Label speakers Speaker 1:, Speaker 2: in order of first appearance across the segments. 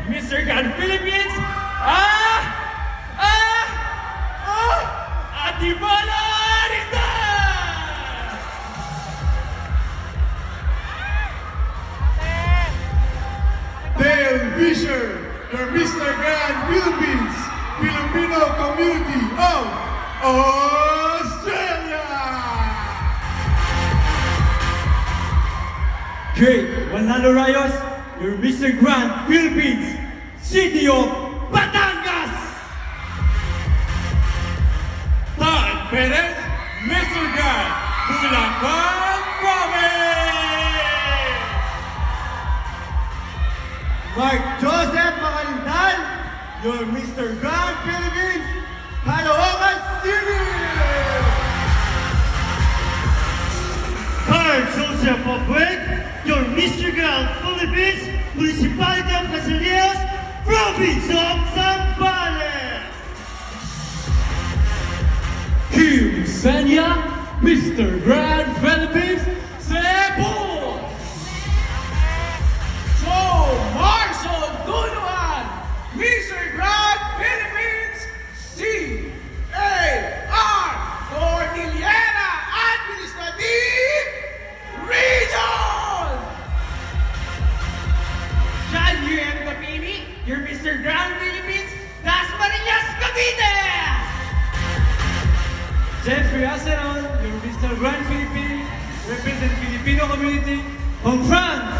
Speaker 1: Mr. God Philippines, Antipolo Rizal!
Speaker 2: Dale Fisher, your Mr. Grand Philippines, Filipino Community of Australia!
Speaker 1: Great Manalo Rayos, your Mr. Grand Philippines, City of Batangas! Todd Perez, Mr. Grand Bulacan Province!
Speaker 2: Mark Joseph Macalintal, your Mr. Grand Philippines, Caloocan City!
Speaker 3: Carl Joseph Obueg, your Mr. Grand Philippines, Municipality of Casillas, Province of Zambales.
Speaker 1: Kim Senya, Mr. Grand Philippines, Cebu!
Speaker 2: Joe Marshall Dunuan, Mr. Grand Philippines, C.A.R. Cordillera Administrative Region!
Speaker 1: John U.M. Capini, your Mr. Grand Philippines, Dasmariñas, Cavite! Jeffrey Aceron, your Mr. Grand Philippines, represent Filipino community from France.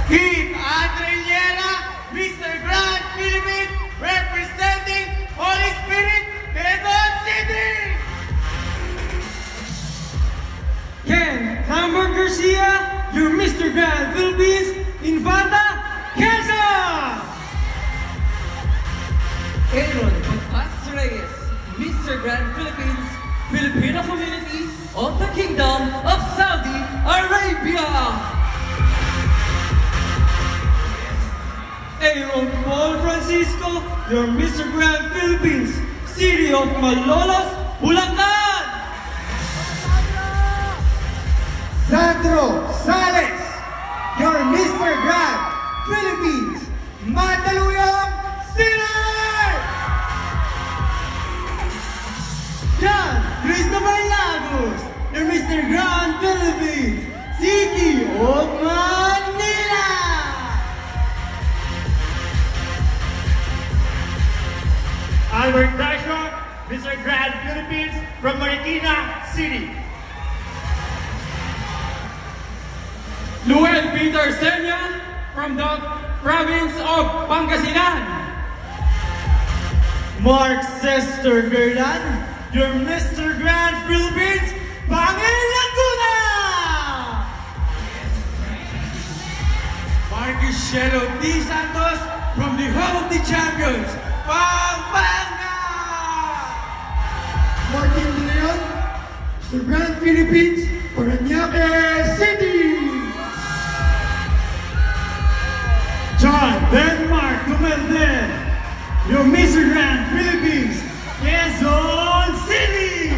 Speaker 2: Keith Andre Llera, Mr. Grand Philippines, representing Holy Spirit, Quezon City!
Speaker 1: Ken Lambert Garcia, your Mr. Grand Philippines, Infanta, Quezon!
Speaker 4: Aaron Pagpas Reyes, Mr. Grand Philippines, Filipino Community of the Kingdom of Saudi Arabia.
Speaker 1: Aaron Paul Francisco, your Mr. Grand Philippines, City of Malolos, Bulacan!
Speaker 2: Sandro Sales, your Mr. Grand Philippines, Mandaluyong City!
Speaker 1: John Christopher Lagos, your Mr. Grand Philippines, City of Manila!
Speaker 3: Albert Dashaw, Mr. Grand Philippines, from Marikina City.
Speaker 1: Luel Peter Senya, from the province of Pangasinan.
Speaker 2: Mark Sester Gerdan, your Mr. Grand Philippines, Pangil Laguna! Marcus Shelo D. Santos, from the Home of the Champions, Pampanga! Martin De Leon, Mr. Grand Philippines, Parañaque City! John Denmark Tumenden, your Mr. Grand Philippines, Quezon City!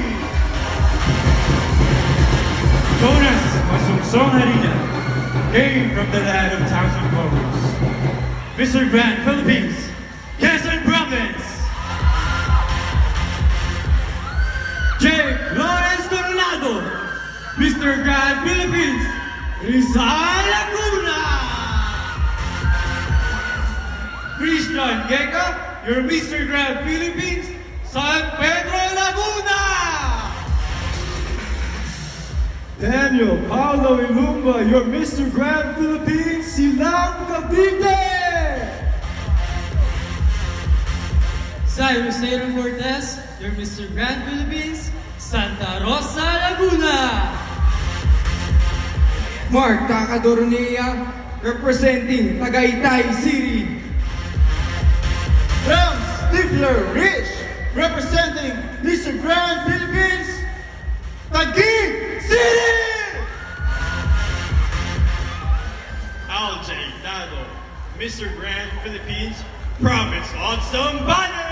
Speaker 1: Jonas Masungsong Harina came from the land of thousand colors. Mr. Grand Philippines, Quezon Province. Jake Lawrence Tornado, Mr. Grand Philippines, Rizal Laguna. Christian Geka, your Mr. Grand Philippines, San Pedro Laguna. Daniel Paulo Ilumba, your Mr. Grand Philippines, Silang Cavite.
Speaker 4: Cyrus Aaron Cortez, your Mr. Grand Philippines, Santa Rosa, Laguna.
Speaker 2: Mark Takadornea, representing Tagaytay City. Ram Stifler Rich, representing Mr. Grand Philippines, Taguig City!
Speaker 3: Al J. Dado, Mr. Grand Philippines, Province of Zambales.